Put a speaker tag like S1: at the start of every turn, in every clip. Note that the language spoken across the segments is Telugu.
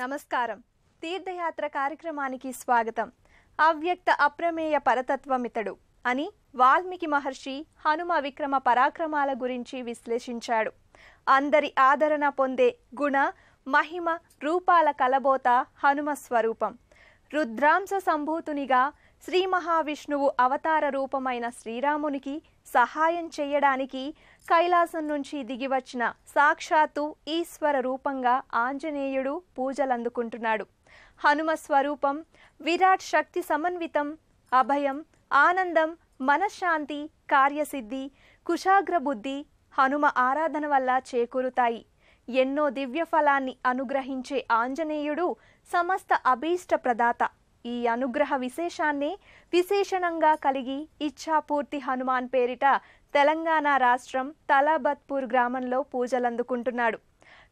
S1: నమస్కారం. తీర్థయాత్ర కార్యక్రమానికి స్వాగతం. అవ్యక్త అప్రమేయ పరతత్వమితడు అని వాల్మీకి మహర్షి హనుమ విక్రమ పరాక్రమాల గురించి విశ్లేషించాడు. అందరి ఆదరణ పొందే గుణ మహిమ రూపాల కలబోత హనుమ స్వరూపం. రుద్రాంశ సంభూతునిగా శ్రీ మహావిష్ణువు అవతార రూపమైన శ్రీరామునికి సహాయం చేయడానికి కైలాసం నుంచి దిగివచ్చిన సాక్షాత్తు ఈశ్వర రూపంగా ఆంజనేయుడు పూజలందుకుంటున్నాడు. హనుమ స్వరూపం విరాట్ శక్తి సమన్వితం, అభయం, ఆనందం, మనశ్శాంతి, కార్యసిద్ధి, కుశాగ్ర బుద్ధి హనుమ ఆరాధన వల్ల చేకూరుతాయి. ఎన్నో దివ్య ఫలాన్ని అనుగ్రహించే ఆంజనేయుడు సమస్త అభీష్ట ప్రదాత. ఈ అనుగ్రహ విశేషాన్నే విశేషణంగా కలిగి ఇచ్ఛాపూర్తి హనుమాన్ పేరిట తెలంగాణ రాష్ట్రం తలాబత్పూర్ గ్రామంలో పూజలందుకుంటున్నాడు.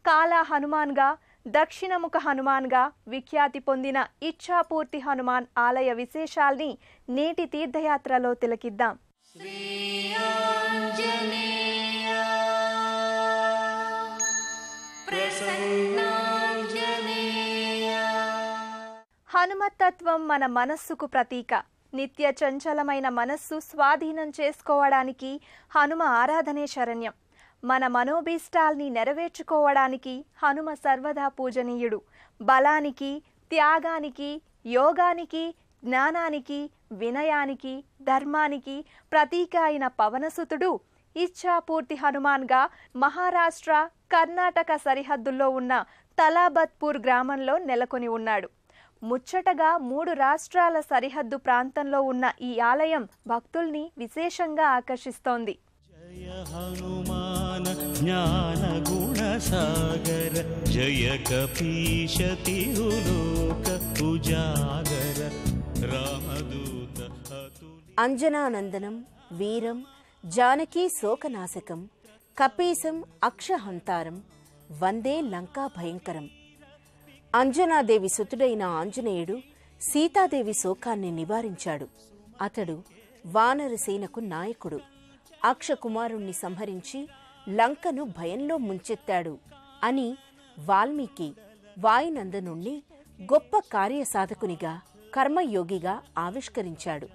S1: కాలా హనుమాన్గా, దక్షిణముఖ హనుమాన్గా విఖ్యాతి పొందిన ఇచ్ఛాపూర్తి హనుమాన్ ఆలయ విశేషాల్ని నేటి తీర్థయాత్రలో తిలకిద్దాం. హనుమతత్వం మన మనస్సుకు ప్రతీక. నిత్య చంచలమైన మనస్సు స్వాధీనం చేసుకోవడానికి హనుమ ఆరాధనే శరణ్యం. మన మనోభీష్టాల్ని నెరవేర్చుకోవడానికి హనుమ సర్వదా పూజనీయుడు. బలానికి, త్యాగానికి, యోగానికి, జ్ఞానానికి, వినయానికి, ధర్మానికి ప్రతీక అయిన పవనసుతుడు ఇచ్ఛాపూర్తి హనుమాన్గా మహారాష్ట్ర, కర్ణాటక సరిహద్దుల్లో ఉన్న తలాబత్పూర్ గ్రామంలో నెలకొని ఉన్నాడు. ముచ్చటగా 3 రాష్ట్రాల సరిహద్దు ప్రాంతంలో ఉన్న ఈ ఆలయం భక్తుల్ని విశేషంగా ఆకర్షిస్తోంది.
S2: జయ హనుమాన జ్ఞాన గుణ సాగర, జయ కపీశ తిరులోక ఉజాగర, రామదూత
S3: అంజనానందనం వీరం జానకీ శోకనాశకం కపీశం అక్షహంతారం వందే లంకా భయంకరం. అంజనాదేవి సుతుడైన ఆంజనేయుడు సీతాదేవి శోకాన్ని నివారించాడు. అతడు వానరసేనకు నాయకుడు. అక్షకుమారుణ్ణి సంహరించి లంకను భయంలో ముంచెత్తాడు అని వాల్మీకి వాయునందనుణ్ణి గొప్ప కార్యసాధకునిగా, కర్మయోగిగా ఆవిష్కరించాడు.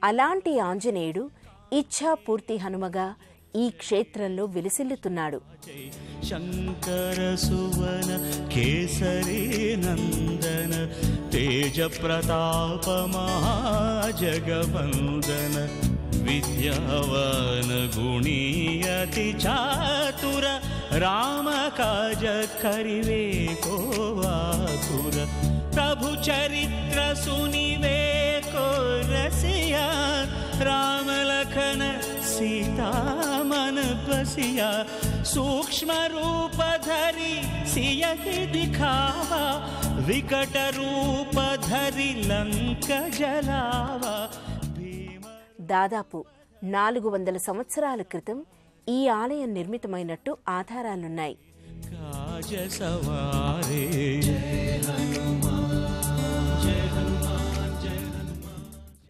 S3: అలాంటి ఆంజనేయుడు ఇచ్ఛాపూర్తి హనుమగా ఈ క్షేత్రంలో విలసిల్లుతున్నాడు.
S2: శంకర సువన కేసరి నందన, తేజ ప్రతాప మహాజగవందన, విద్యావాన గుణీయతి చాతుర, రామ కాజ కరివే కోవాతుర, ప్రభు చరిత్ర సునివే కో రసియా, రామ లఖన सीता मन बसिया, सूक्ष्म रूप धरि सियहि दिखावा, विकट रूप धरि లంక జలావా.
S3: దాదాపు 400 సంవత్సరాల క్రితం ఈ ఆలయం నిర్మితమైనట్టు ఆధారాలున్నాయి.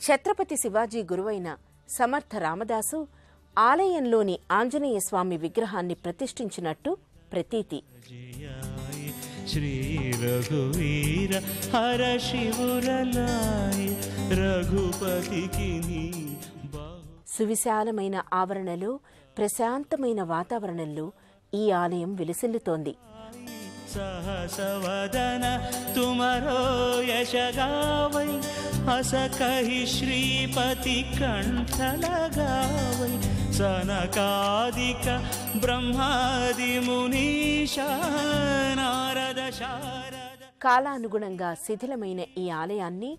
S3: ఛత్రపతి శివాజీ గురువైన సమర్థ రామదాసు ఆలయంలోని ఆంజనేయ స్వామి విగ్రహాన్ని ప్రతిష్ఠించినట్టు ప్రతీతి.
S2: శ్రీ రఘువీర హర శివురలాయ రఘుపతికి.
S3: సువిశాలమైన ఆవరణలో, ప్రశాంతమైన వాతావరణంలో ఈ ఆలయం విలసిల్లుతోంది.
S2: सहसवदन तुमरो यश गावै, हस कहि श्रीपति कंठ लगावै, सनकादिक ब्रह्मादि मुनीशा नारद शारद.
S3: కాలానుగుణంగా శిథిలమైన ఈ ఆలయాన్ని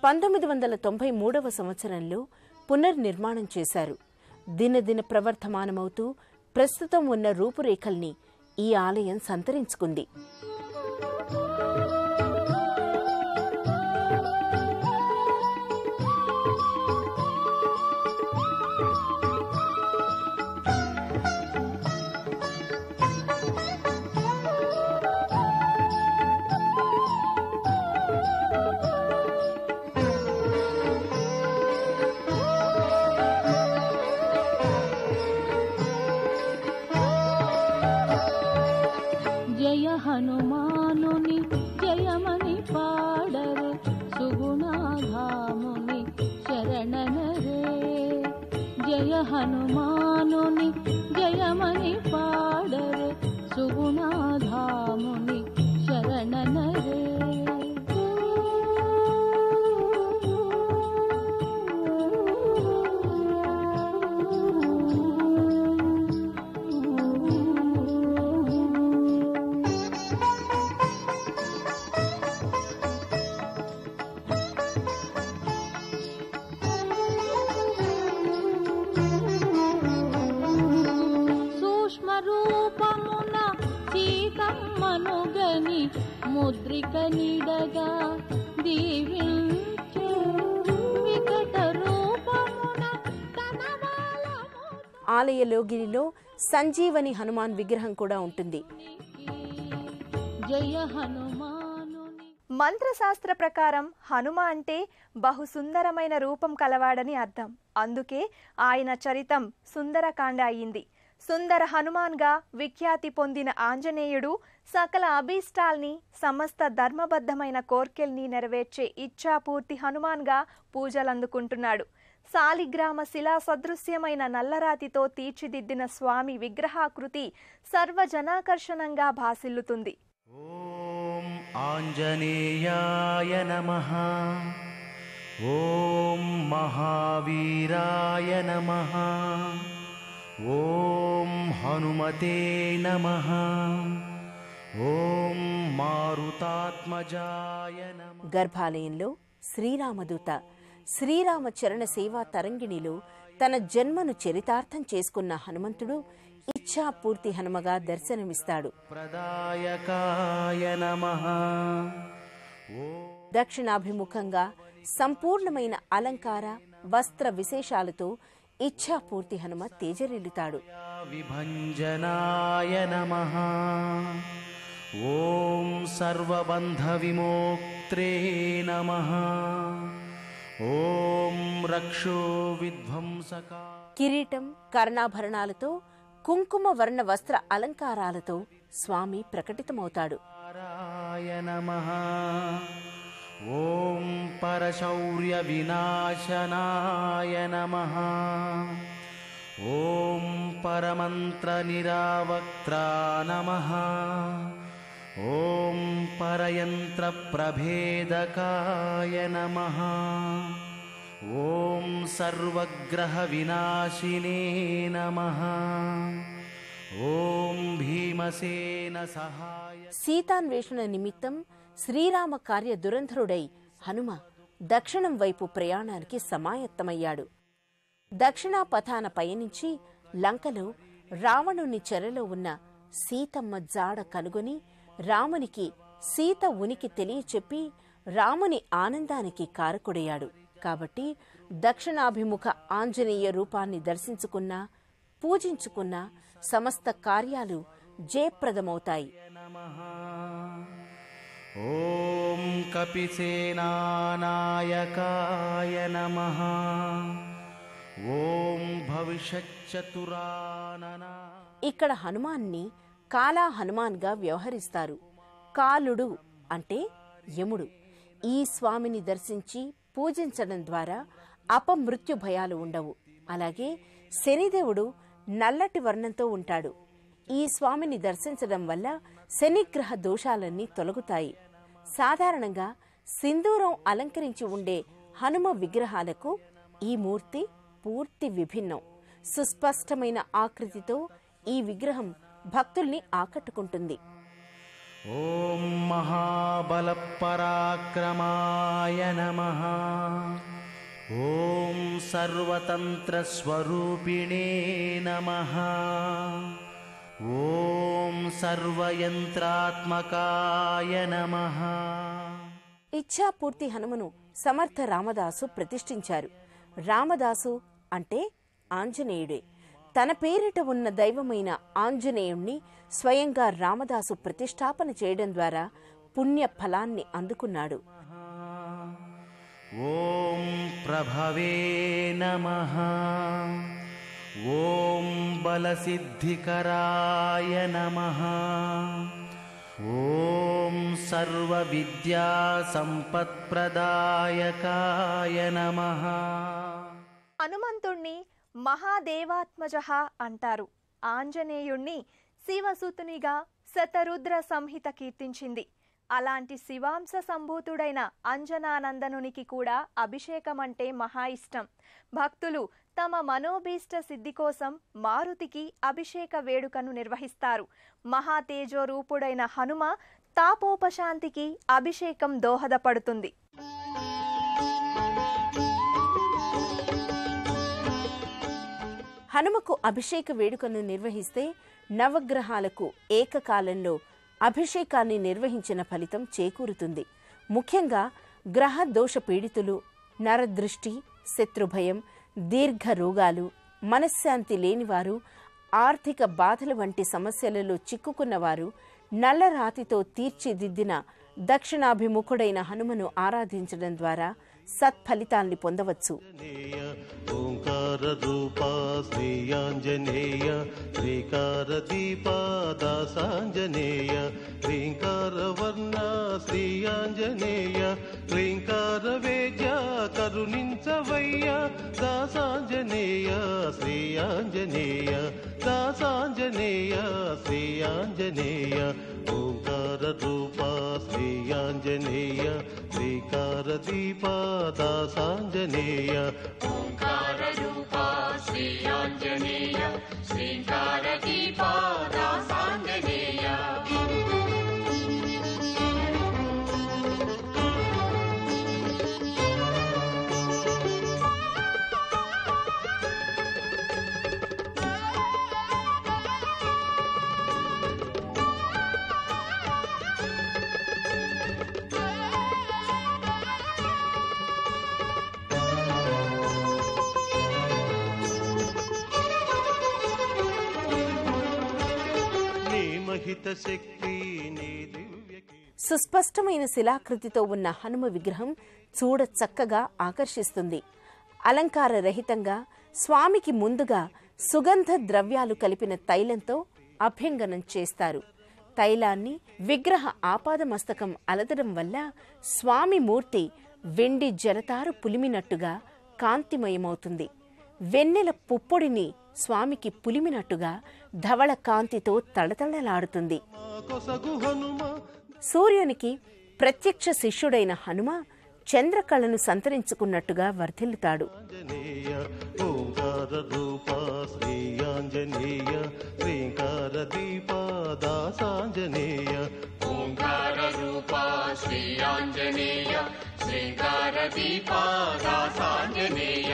S3: 1993వ సంవత్సరంలో పునర్నిర్మాణం చేశారు. దినదిన ప్రవర్ధమానమవుతూ ప్రస్తుతం ఉన్న రూపురేఖల్ని ఈ ఆలయం సంతరించుకుంది.
S4: जय హనుమానుని జయమని పాడరే సుగుణాధాముని శరణనరే. జయ హనుమానుని జయమని పాడరే సుగుణాధాముని శరణనరే. రూపమున సీతమ్మనుగని ముద్రిక నిడగా దీవించు వికట రూపమున
S3: ఆలయ లోగిలిలో సంజీవని హనుమాన్ విగ్రహం కూడా ఉంటుంది.
S4: జయ హనుమానుని.
S1: మంత్రశాస్త్ర ప్రకారం హనుమ అంటే బహు సుందరమైన రూపం కలవాడని అర్థం. అందుకే ఆయన చరితం సుందరకాండ అయింది. సుందర హనుమాన్గా విఖ్యాతి పొందిన ఆంజనేయుడు సకల అభీష్టాల్ని, సమస్త ధర్మబద్ధమైన కోర్కెల్ని నెరవేర్చే ఇచ్ఛాపూర్తి హనుమాన్గా పూజలందుకుంటున్నాడు. సాలిగ్రామ శిలా సదృశ్యమైన నల్లరాతితో తీర్చిదిద్దిన స్వామి విగ్రహాకృతి సర్వజనాకర్షణంగా భాసిల్లుతుంది.
S2: ఓం ఆంజనేయాయ నమః. ఓం మహావీరాయ నమః. ఓం హనుమతే నమః. ఓం మారుతాత్మజాయ నమః.
S3: గర్భాలయంలో శ్రీరామదూత శ్రీరామ చరణ సేవా తరంగిణిలో తన జన్మను చరితార్థం చేసుకున్న హనుమంతుడు ఇచ్ఛాపూర్తి హనుమగా దర్శనమిస్తాడు.
S2: ప్రదాయకాయ నమః.
S3: దక్షిణాభిముఖంగా సంపూర్ణమైన అలంకార వస్త్ర విశేషాలతో ఇచ్ఛాపూర్తి హనుమ తేజరిల్లుతాడు.
S2: విభంజనాయ నమః. ఓం సర్వబంధ విమోక్త్రే నమః. ఓం రక్షో విధ్వంసకా.
S3: కిరీటం, కర్ణాభరణాలతో, కుంకుమ వర్ణ వస్త్ర అలంకారాలతో స్వామి ప్రకటితమవుతాడు.
S2: నారాయ నమః. ఓం పరశౌర్య వినాశనాయ నమః. ఓం పరమంత్ర నిరావక్త్రా నమః. ఓం పరయంత్ర ప్రభేదకాయ నమః. ఓం సర్వగ్రహ వినాశినే నమః. ఓం భీమసేన సహాయ.
S3: సీతాన్వేషణ నిమిత్తం శ్రీరామ కార్య దురంధరుడై హనుమ దక్షిణం వైపు ప్రయాణానికి సమాయత్తమయ్యాడు. దక్షిణాపథాన పయనించి లంకలో రావణుని చెరలో ఉన్న సీతమ్మ జాడ కనుగొని రామునికి సీత ఉనికి తెలియచెప్పి రాముని ఆనందానికి కారకుడయ్యాడు. కాబట్టి దక్షిణాభిముఖ ఆంజనేయ రూపాన్ని దర్శించుకున్నా, పూజించుకున్నా సమస్త కార్యాలు జయప్రదమవుతాయి.
S2: ఓం కపిసేనానాయకాయ నమః. ఓం భవిష్యచ్చతురాననా.
S3: ఇక్కడ హనుమాన్ని కాలా హనుమాన్గా వ్యవహరిస్తారు. కాలుడు అంటే యముడు. ఈ స్వామిని దర్శించి పూజించడం ద్వారా అపమృత్యు భయాలు ఉండవు. అలాగే శనిదేవుడు నల్లటి వర్ణంతో ఉంటాడు. ఈ స్వామిని దర్శించడం వల్ల శనిగ్రహ దోషాలన్నీ తొలగుతాయి. సాధారణంగా సింధూరం అలంకరించి ఉండే హనుమ విగ్రహాలకు ఈ మూర్తి పూర్తి విభిన్నం. సుస్పష్టమైన ఆకృతితో ఈ విగ్రహం భక్తుల్ని ఆకట్టుకుంటుంది.
S2: ఓం మహాబల పరాక్రమాయ నమః. ఓం సర్వతంత్ర స్వరూపిణే నమః. ఓం సర్వయంత్రాత్మకాయ నమః.
S3: ఇచ్ఛాపూర్తి హనుమను సమర్థ రామదాసు ప్రతిష్ఠించారు. రామదాసు అంటే ఆంజనేయుడే. తన పేరిట ఉన్న దైవమైన ఆంజనేయుణ్ణి స్వయంగా రామదాసు ప్రతిష్టాపన చేయడం ద్వారా పుణ్య ఫలాన్ని అందుకున్నాడు.
S2: ఓం ప్రభవే నమః. ఓం బలసిద్ధికరాయ నమః. ఓం సర్వవిద్యాసంపత్ప్రదాయకాయ నమః.
S1: హనుమంతుణ్ణి మహాదేవాత్మజః అంటారు. ఆంజనేయుణ్ణి శివసుతునిగా శతరుద్ర సంహిత కీర్తించింది. అలాంటి శివాంశ సంభూతుడైన అంజనానందనునికి కూడా అభిషేకం అంటే మహా ఇష్టం. భక్తులు తమ మనోభీష్ట సిద్ధి కోసం మారుతికి అభిషేక వేడుకను నిర్వహిస్తారు. మహాతేజో రూపుడైన హనుమ తాపోపశాంతికి అభిషేకం దోహదపడుతుంది.
S3: హనుమకు అభిషేక వేడుకను నిర్వహిస్తే నవగ్రహాలకు ఏకకాలంలో అభిషేకాన్ని నిర్వహించిన ఫలితం చేకూరుతుంది. ముఖ్యంగా గ్రహ దోష పీడితులు, నరదృష్టి, శత్రుభయం, దీర్ఘ రోగాలు, మనశ్శాంతి లేనివారు, ఆర్థిక బాధల వంటి సమస్యలలో చిక్కుకున్నవారు నల్లరాతితో తీర్చిదిద్దిన దక్షిణాభిముఖుడైన హనుమను ఆరాధించడం ద్వారా సత్ఫలితాల్ని పొందవచ్చు.
S5: ఓంకార రూపా శ్రీయాంజనేయ శ్రీకార దీపా దాసాంజనేయ శ్రీంకార వర్ణ శ్రీయాంజనేయ శ్రీంకార వేద్య కరుణించవయ్య దాసాంజనేయ శ్రీయాంజనేయ దాసాంజనేయ శ్రీయాంజనేయ ఓంకార రూపా శ్రీయాంజనేయ శ్రీకార దీపా దాసాంజనేయ
S6: ఓంకార రూపా శ్రీయాంజనేయ శ్రీకార దీపా దాసాంజనేయ.
S3: సుస్పష్టమైన శిలాకృతితో ఉన్న హనుమ విగ్రహం చూడ చక్కగా ఆకర్షిస్తుంది. అలంకార రహితంగా స్వామికి ముందుగా సుగంధ ద్రవ్యాలు కలిపిన తైలంతో అభ్యంగనం చేస్తారు. తైలాన్ని విగ్రహ ఆపాదమస్తకం అలదడం వల్ల స్వామి మూర్తి వెండి జలతారు పులిమినట్టుగా కాంతిమయమవుతుంది. వెన్నెల పుప్పొడిని స్వామికి పులిమినట్టుగా ధవళ కాంతితో తళతళలాడుతుంది. సూర్యునికి ప్రత్యక్ష శిష్యుడైన హనుమ చంద్రకళను సంతరించుకున్నట్టుగా వర్ధిల్లుతాడు.
S5: ఓంకార రూపా శ్రీయాంజనేయ శ్రీకార దీపా దాసాంజనేయ
S6: ఓంకార రూపా శ్రీయాంజనేయ శ్రీకార దీపా దాసాంజనేయ.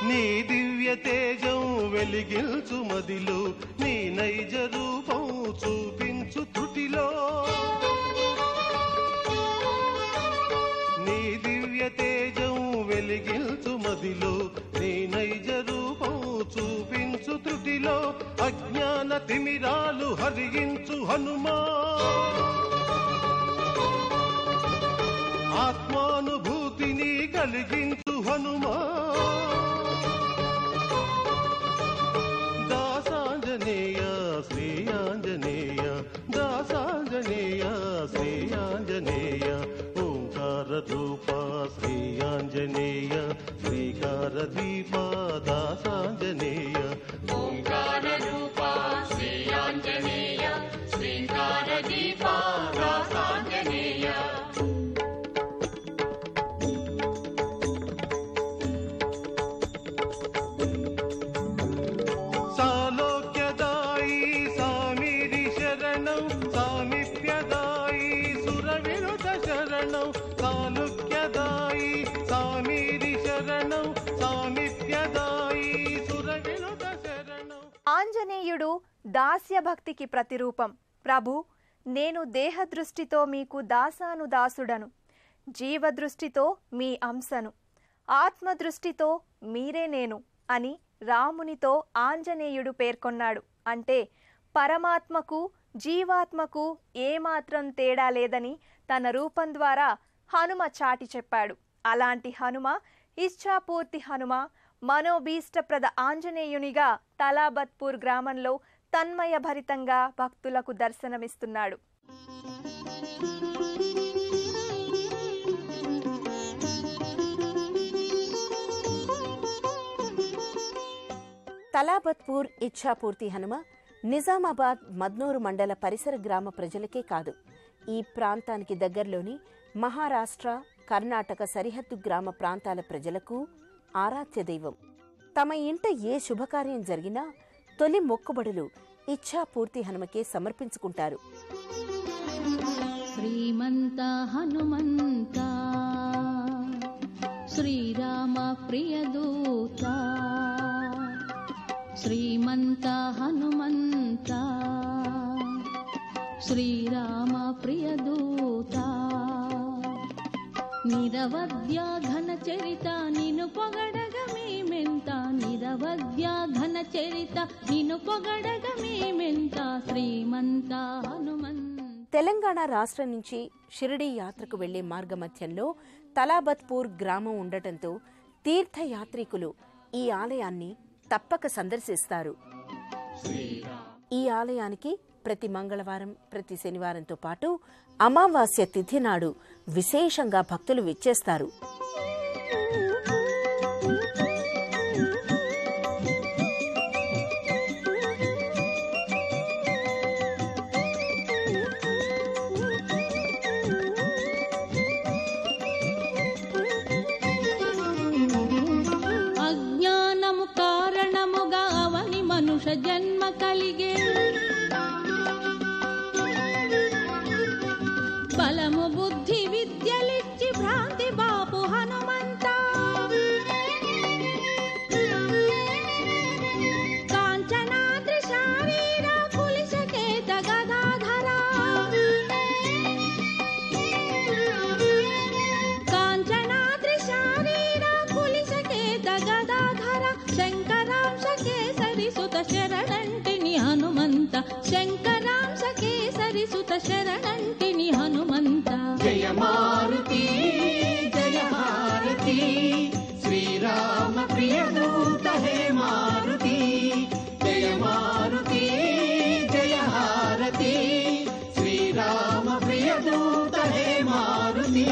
S5: నీ దివ్య తేజం వెలిగిల్చు మదిలో నీ నైజ రూపం చూపించు త్రుటిలో నీ దివ్య తేజం వెలిగిల్చు మదిలో నీ నైజ రూపం చూపించు త్రుటిలో అజ్ఞాన తిమిరాలు హరించు హనుమా ఆత్మానుభూతిని కలిగించు హనుమా దాసాంజనేయ శ్రీయాంజనేయ దాసాంజనేయ శ్రీయాంజనేయ ఓంకార రూపా శ్రీయాంజనేయ శ్రీకార దీపా దాసాంజనేయ
S6: ఓంకార రూపా శ్రీయాంజనేయ శ్రీకార దీపా దాసాంజనేయ.
S5: సాలోక్యదాయి సామిరి శరణం సామిప్యదాయి సురవిరుధ శరణం సాలోక్యదాయి సామిరి శరణం సామిప్యదాయి సురవిరుధ శరణం.
S1: ఆంజనేయుడు దాస్యభక్తికి ప్రతిరూపం. ప్రభు, నేను దేహదృష్టితో మీకు దాసాను దాసుడను. జీవదృష్టితో మీ అంశను, ఆత్మదృష్టితో మీరే నేను అని రామునితో ఆంజనేయుడు పేర్కొన్నాడు. అంటే పరమాత్మకు జీవాత్మకు ఏమాత్రం తేడా లేదని తన రూపం ద్వారా హనుమ చాటి చెప్పాడు. అలాంటి హనుమ, ఇచ్ఛాపూర్తి హనుమ, మనోభీష్టప్రద ఆంజనేయునిగా తలాబత్పూర్ గ్రామంలో తన్మయభరితంగా భక్తులకు దర్శనమిస్తున్నాడు.
S3: తలాబత్పూర్ ఇచ్ఛాపూర్తి హనుమ నిజామాబాద్ మద్నూరు మండల పరిసర గ్రామ ప్రజలకే కాదు, ఈ ప్రాంతానికి దగ్గరలోని మహారాష్ట్ర, కర్ణాటక సరిహద్దు గ్రామ ప్రాంతాల ప్రజలకు ఆరాధ్య దైవం. తమ ఇంట ఏ శుభకార్యం జరిగినా తొలి మొక్కుబడులు ఇచ్ఛాపూర్తి హనుమకే సమర్పించుకుంటారు.
S4: శ్రీమంత హనుమంత శ్రీరామ ప్రియదూత, శ్రీమంత హనుమంత శ్రీరామ ప్రియదూత, నిరవధ్య ఘన చరిత నిన్ను పొగడగ మేమెంత, నిరవధ్య ఘన చరిత నిన్ను పొగడగ మేమెంత, శ్రీమంత హనుమంత.
S3: తెలంగాణ రాష్ట్రం నుంచి షిరిడీ యాత్రకు వెళ్లే మార్గమధ్యంలో తలాబత్పూర్ గ్రామం ఉండటంతో తీర్థయాత్రికులు ఈ ఆలయాన్ని తప్పక సందర్శిస్తారు. ఈ ఆలయానికి ప్రతి మంగళవారం, ప్రతి శనివారంతో పాటు అమావాస్య తిథి నాడు విశేషంగా భక్తులు విచ్చేస్తారు.
S4: అజ్ఞానము కారణముగా అవని మనుష జన్మ కలిగే, బలము బుద్ధి విద్యలిచ్చి భ్రాంతి బాపు హనుమంత, కాంచనాద్రి శారీర కులిశకేత గదాధర, కాంచనాద్రి శారీర కులిశకేత గదాధర, శంకరాంశ కేసరి సుత శరణంటిని హనుమంత, శంకరాంశ కేసరి సుత శరణంటిని హనుమంత.
S6: జయ మారుతి జయ హారతి శ్రీరామ ప్రియదూత హే మారుతి, జయ మారుతి జయ హారతి శ్రీరామ ప్రియదూత హే మారుతి.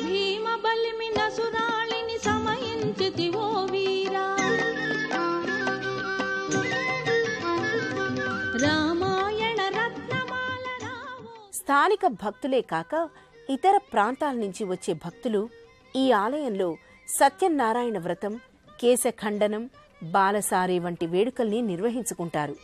S4: భీమ బలిమిన సురాళిని సమయించితి ఓ వీరా, రామాయణ రత్నమాల రావో.
S3: స్థానిక భక్తులే కాక ఇతర ప్రాంతాల నుంచి వచ్చే భక్తులు ఈ ఆలయంలో సత్యనారాయణ వ్రతం, కేశఖండనం, బాలసారి వంటి వేడుకల్ని నిర్వహించుకుంటారు.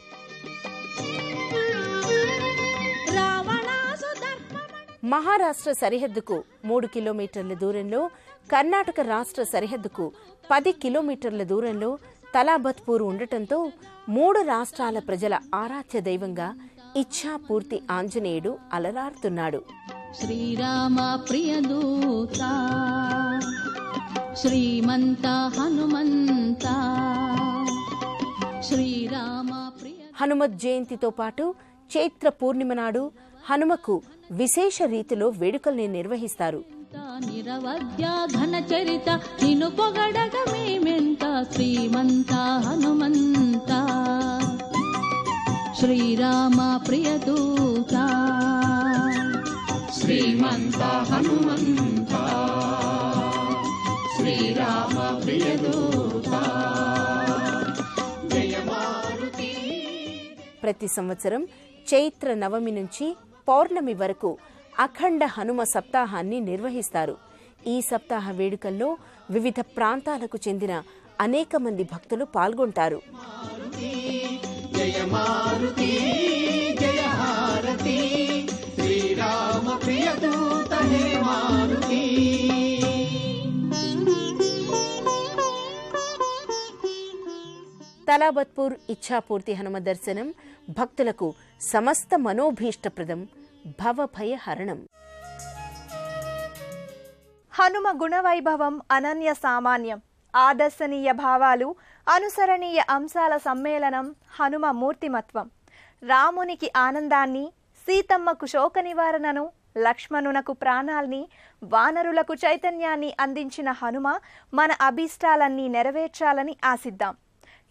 S3: మహారాష్ట్ర సరిహద్దుకు 3 కిలోమీటర్ల దూరంలో, కర్ణాటక రాష్ట్ర సరిహద్దుకు 10 కిలోమీటర్ల దూరంలో తలాబత్పూర్ ఉండటంతో 3 రాష్ట్రాల ప్రజల ఆరాధ్య దైవంగా ఇచ్ఛాపూర్తి ఆంజనేయుడు అలరారుతున్నాడు.
S4: శ్రీరామ ప్రియదూత శ్రీమంత హనుమంత, శ్రీరామ ప్రియ.
S3: హనుమత్ జయంతితో పాటు చైత్ర పూర్ణిమ నాడు హనుమకు విశేష రీతిలో వేడుకల్ని నిర్వహిస్తారు.
S4: నిరవధ్య ఘన చరిత నిన్ను పొగడగ మేమెంత, శ్రీమంత హనుమంత శ్రీరామ ప్రియదూత,
S6: శ్రీమంత హనుమంత శ్రీరామ ప్రియదూత, జయ మారుతి.
S3: ప్రతి సంవత్సరం చైత్ర నవమి నుంచి పౌర్ణమి వరకు అఖండ హనుమ సప్తాహాన్ని నిర్వహిస్తారు. ఈ సప్తాహ వేడుకల్లో వివిధ ప్రాంతాలకు చెందిన అనేక మంది భక్తులు పాల్గొంటారు.
S6: జయ మారుతి జయ హారతి శ్రీరామ ప్రియదూత హే మారుతి.
S3: తలాబత్పూర్ ఇచ్ఛాపూర్తి హనుమ దర్శనం భక్తులకు సమస్త మనోభీష్టప్రదం, భవభయ హరణం.
S1: హనుమ గుణవైభవం అనన్య సామాన్యం. ఆదర్శనీయ భావాలు, అనుసరణీయ అంశాల సమ్మేళనం హనుమ మూర్తిమత్వం. రామునికి ఆనందాన్ని, సీతమ్మకు శోక నివారణను, లక్ష్మణునకు ప్రాణాల్ని, వానరులకు చైతన్యాన్ని అందించిన హనుమ మన అభీష్టాలన్నీ నెరవేర్చాలని ఆశిద్దాం.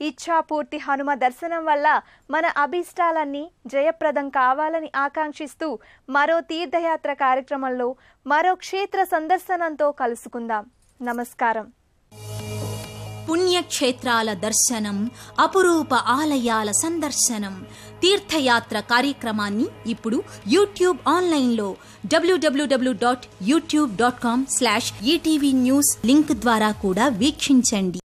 S1: ఇచ్ఛాపూర్తి హనుమ దర్శనం వల్ల మన అభీష్టాలన్నీ జయప్రదం కావాలని ఆకాంక్షిస్తూ మరో తీర్థయాత్ర కార్యక్రమంలో మరో క్షేత్ర సందర్శనంతో కలుసుకుందాం. నమస్కారం.
S7: పుణ్యక్షేత్రాల దర్శనం, అపురూప ఆలయాల సందర్శనం, తీర్థయాత్ర కార్యక్రమాన్ని ఇప్పుడు యూట్యూబ్ ఆన్లైన్లో www.youtube.com/ETV News లింక్ ద్వారా కూడా వీక్షించండి.